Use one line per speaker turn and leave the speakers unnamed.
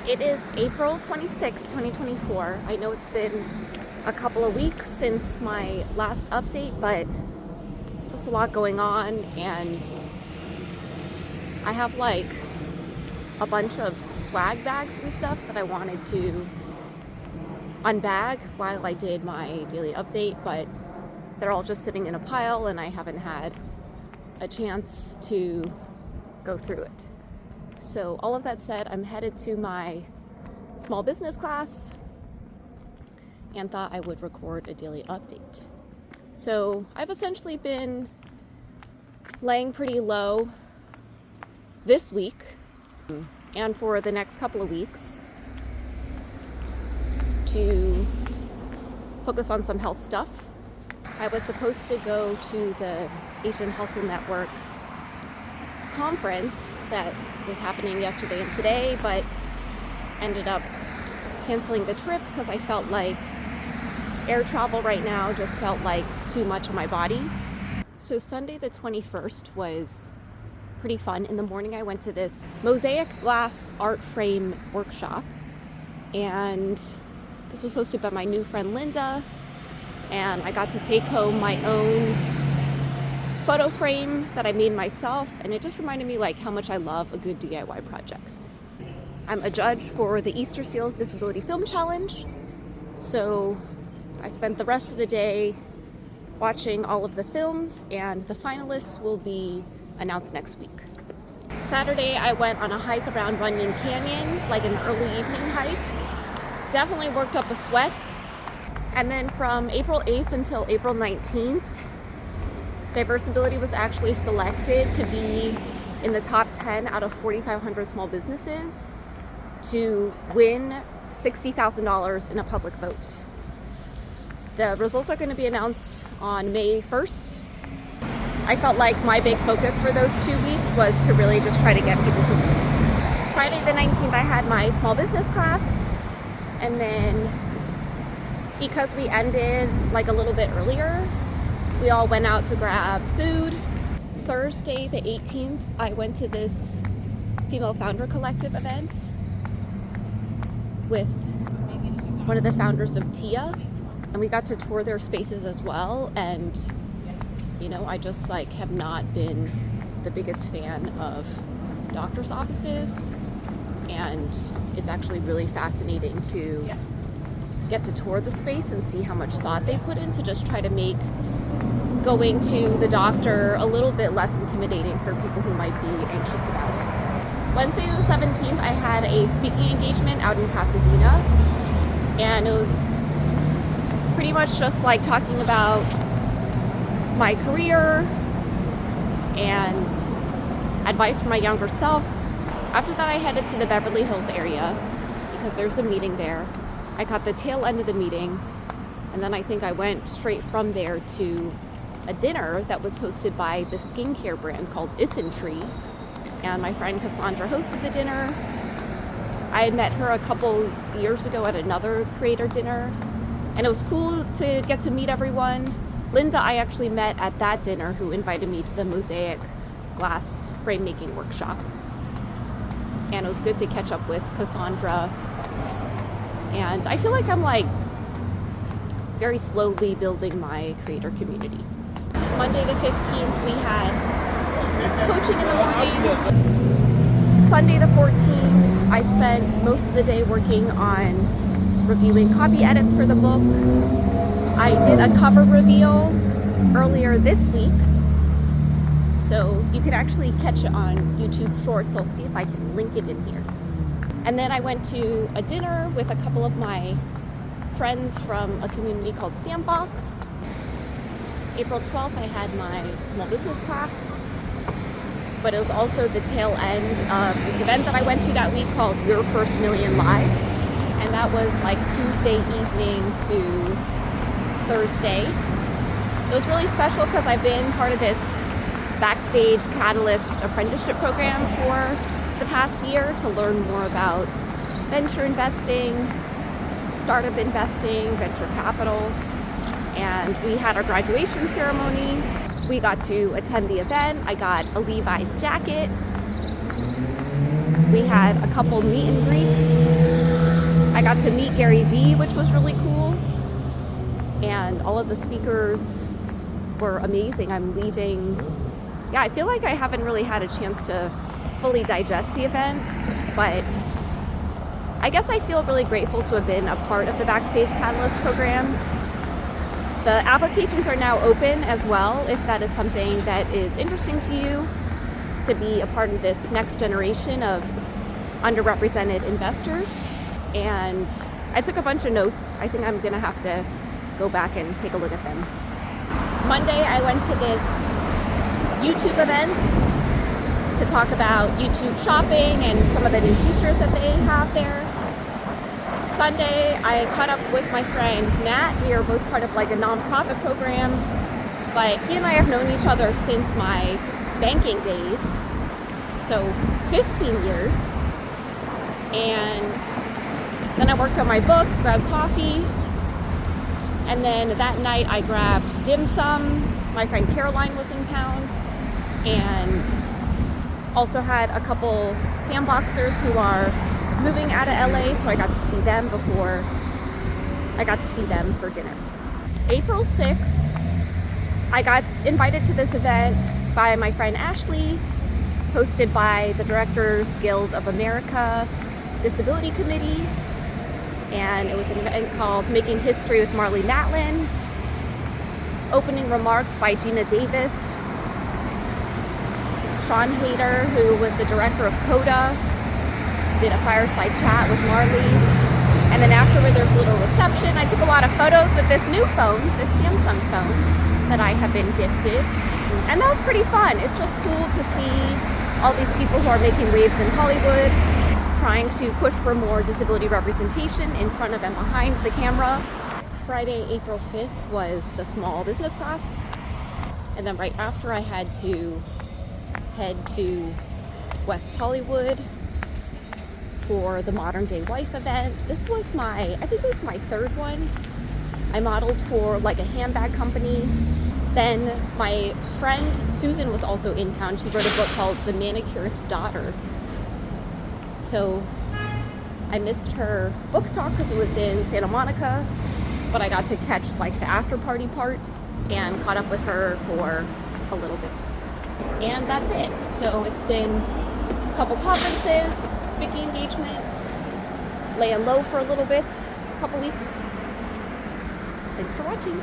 It is April 26, 2024. I know it's been a couple of weeks since my last update, but just a lot going on, and I have like a bunch of swag bags and stuff that I wanted to unbag while I did my daily update, but they're all just sitting in a pile and I haven't had a chance to go through it. So all of that said, I'm headed to my small business class and thought I would record a daily update. So I've essentially been laying pretty low this week and for the next couple of weeks to focus on some health stuff. I was supposed to go to the Asian Hustle Network conference that was happening yesterday and today, but ended up canceling the trip because I felt like air travel right now just felt like too much on my body. So Sunday the 21st was pretty fun. In the morning I went to this mosaic glass art frame workshop, and this was hosted by my new friend Linda, and I got to take home my own photo frame that I made myself, and it just reminded me like how much I love a good DIY project. I'm a judge for the Easter Seals Disability Film Challenge, so I spent the rest of the day watching all of the films, and the finalists will be announced next week. Saturday I went on a hike around Runyon Canyon, like an early evening hike. Definitely worked up a sweat. And then from April 8th until April 19th, Diversability was actually selected to be in the top 10 out of 4,500 small businesses to win $60,000 in a public vote. The results are going to be announced on May 1st. I felt like my big focus for those 2 weeks was to really just try to get people to vote. Friday the 19th, I had my small business class, and then because we ended like a little bit earlier, we all went out to grab food. Thursday, the 18th, I went to this Female Founder Collective event with one of the founders of TIA, and we got to tour their spaces as well. And, you know, I just like have not been the biggest fan of doctor's offices, and it's actually really fascinating to get to tour the space and see how much thought they put in to just try to make going to the doctor a little bit less intimidating for people who might be anxious about it. Wednesday the 17th, I had a speaking engagement out in Pasadena, and it was pretty much just like talking about my career and advice for my younger self. After that, I headed to the Beverly Hills area because there's a meeting there. I caught the tail end of the meeting, and then I think I went straight from there to a dinner that was hosted by the skincare brand called Tree, and my friend Cassandra hosted the dinner. I had met her a couple years ago at another creator dinner, and it was cool to get to meet everyone. Linda I actually met at that dinner, who invited me to the mosaic glass frame making workshop, and it was good to catch up with Cassandra. And I feel like I'm like very slowly building my creator community. Monday the 15th, we had coaching in the morning. Sunday the 14th, I spent most of the day working on reviewing copy edits for the book. I did a cover reveal earlier this week, so you can actually catch it on YouTube Shorts. I'll see if I can link it in here. And then I went to a dinner with a couple of my friends from a community called Sandbox. April 12th, I had my small business class, but it was also the tail end of this event that I went to that week called Your First Million Live, and that was like Tuesday evening to Thursday. It was really special because I've been part of this Backstage Catalyst apprenticeship program for the past year to learn more about venture investing, startup investing, venture capital. And we had our graduation ceremony. We got to attend the event. I got a Levi's jacket. We had a couple meet and greets. I got to meet Gary Vee, which was really cool. And all of the speakers were amazing. I'm leaving. Yeah, I feel like I haven't really had a chance to fully digest the event, but I guess I feel really grateful to have been a part of the Backstage Catalyst program. The applications are now open as well, if that is something that is interesting to you, to be a part of this next generation of underrepresented investors. And I took a bunch of notes. I think I'm gonna have to go back and take a look at them. Monday, I went to this YouTube event to talk about YouTube shopping and some of the new features that they have there. Sunday, I caught up with my friend Nat. We are both part of like a nonprofit program, but he and I have known each other since my banking days, so 15 years. And then I worked on my book, grabbed coffee, and then that night I grabbed dim sum. My friend Caroline was in town, and also had a couple sandboxers who are moving out of LA, so I got to see them before I got to see them for dinner. April 6th, I got invited to this event by my friend Ashley, hosted by the Directors Guild of America Disability Committee, and it was an event called Making History with Marlee Matlin. Opening remarks by Gina Davis. Sean Hayter, who was the director of CODA, did a fireside chat with Marlee. And then afterward, there's a little reception. I took a lot of photos with this new phone, this Samsung phone that I have been gifted. And that was pretty fun. It's just cool to see all these people who are making waves in Hollywood, trying to push for more disability representation in front of and behind the camera. Friday, April 5th was the small business class. And then right after, I had to head to West Hollywood for the Modern Day Wife event. I think this is my third one. I modeled for like a handbag company. Then my friend Susan was also in town. She wrote a book called The Manicurist's Daughter. So I missed her book talk because it was in Santa Monica, but I got to catch like the after party part and caught up with her for a little bit. And that's it. So it's been a couple conferences, speaking engagement, laying low for a little bit, a couple weeks. Thanks for watching.